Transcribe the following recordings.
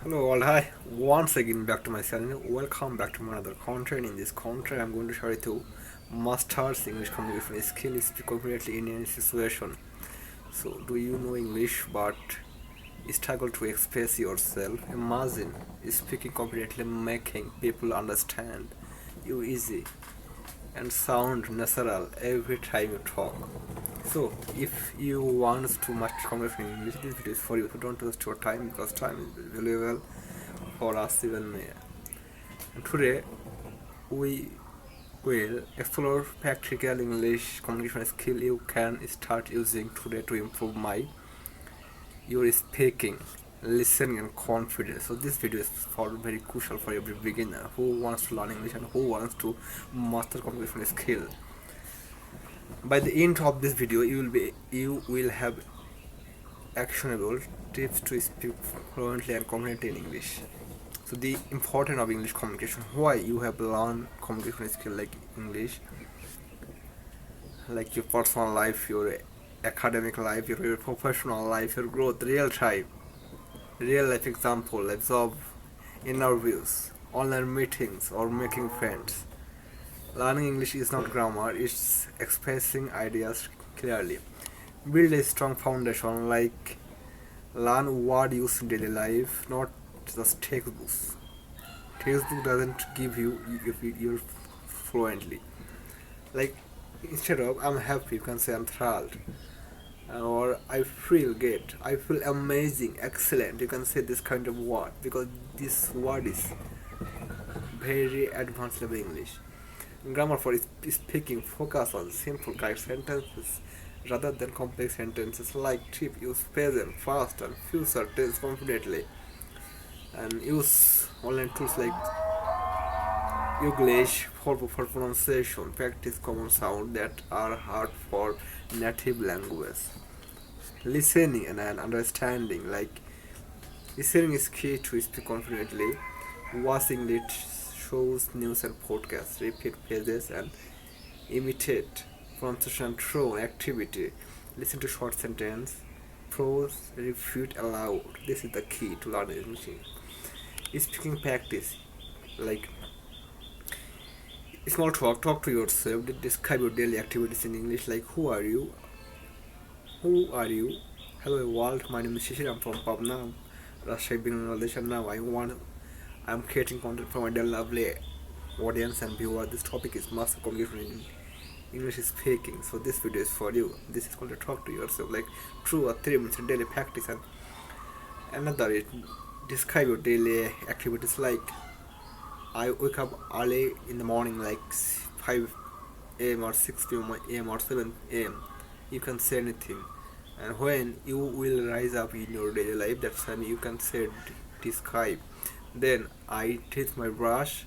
Hello all, hi. Once again back to my channel. Welcome back to my another content. In this content, I'm going to share with you master's English communication skill speak confidently in any situation. So, do you know English but struggle to express yourself? Imagine speaking confidently, making people understand you easy and sound natural every time you talk. So, if you want to master conversation in English, this video is for you. So don't waste your time because time is valuable for us even me. And today we will explore practical English communication skill you can start using today to improve your speaking, listening and confidence. So this video is for very crucial for every beginner who wants to learn English and who wants to master communication skill. By the end of this video, you will have actionable tips to speak fluently and confidently in English. So the importance of English communication, why you have learned communication skill like English, like your personal life, your academic life, your professional life, your growth, real life example, like job interviews, online meetings, or making friends. Learning English is not grammar; it's expressing ideas clearly. Build a strong foundation, like learn word use in daily life, not just textbooks. Textbook doesn't give you if you're fluently. Like instead of I'm happy, you can say I'm thrilled, or I feel great, I feel amazing, excellent. You can say this kind of word because this word is very advanced level English. Grammar for speaking focus on simple correct sentences rather than complex sentences like trip, use present, past and future tense confidently, and use online tools like English for pronunciation. Practice common sounds that are hard for native language. Listening and understanding, like listening is key to speak confidently. Watching it shows, news and podcasts, repeat pages and imitate pronunciation through activity. Listen to short sentence, prose, refute aloud. This is the key to learning English. Speaking practice, like small talk to yourself. Describe your daily activities in English, like who are you, hello world, my name is Shishir, I'm from Pabna, Rashid Bangladesh, and now I'm creating content for my dear lovely audience and viewer. This topic is master communication in English speaking. So this video is for you. This is called to talk to yourself, like 2 or 3 minutes daily practice. And another it describe your daily activities, like I wake up early in the morning, like 5 a.m. or 6 p.m. or 7 a.m. You can say anything, and when you will rise up in your daily life, that's when you can say describe. Then I take my brush,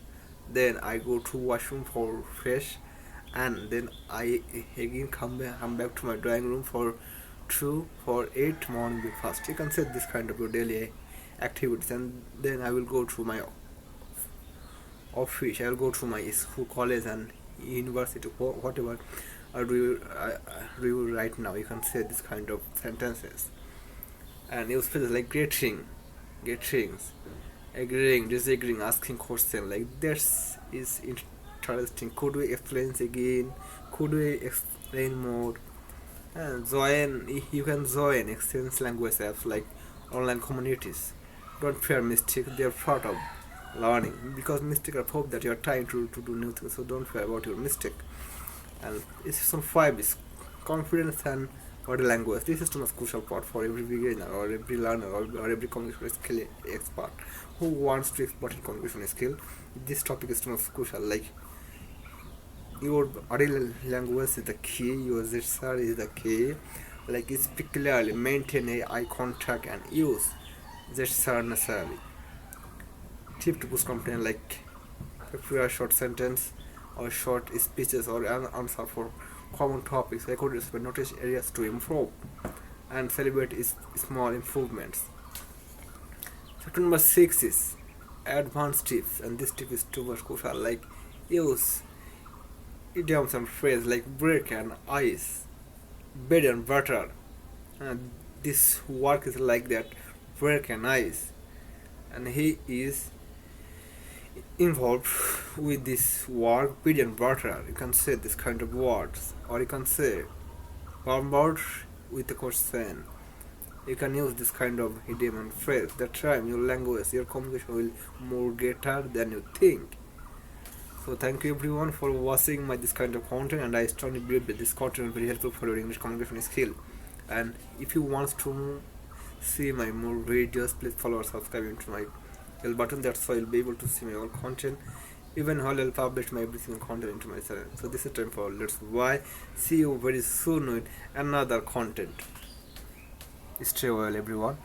then I go to washroom for fresh, and then I again come back to my drawing room for 2 for 8 morning breakfast. You can say this kind of your daily activities, and then I will go to my office. I will go to my school, college, and university, whatever do you right now. You can say this kind of sentences, and you feel like greetings, agreeing, disagreeing, asking question, like this is interesting. Could we explain again? Could we explain more? And join. You can join exchange language apps like online communities. Don't fear mistakes; they are part of learning, because mistakes are proof that you are trying to do new things. So don't fear about your mistake. And system 5 is confidence and body language. This system is crucial part for every beginner or every learner or every communication skill expert who wants to expert in communication skill. This topic is most crucial. Like your body language is the key, your gesture is the key. Like speak clearly, maintain a eye contact and use gesture necessarily. Tip to boost confidence, like prepare a short sentence or short speeches or an answer for common topics. Record notice areas to improve and celebrate small improvements. Chapter number 6 is advanced tips, and this tip is too much crucial. Like use idioms and phrases like break and ice, bread and butter. And this work is like that, break and ice. and he is involved with this work bread and butter. You can say this kind of words, or you can say one word with a question. You can use this kind of idiom and phrase. That time your language, your communication will more greater than you think. So thank you everyone for watching my this kind of content, and I strongly believe that this content will be very helpful for your English communication skill. And if you want to see my more videos, please follow or subscribe into my bell button. That's why you'll be able to see my all content. Even while I'll publish my every single content into my channel. So this is time for Let's Why. See you very soon with another content. Stay well everyone.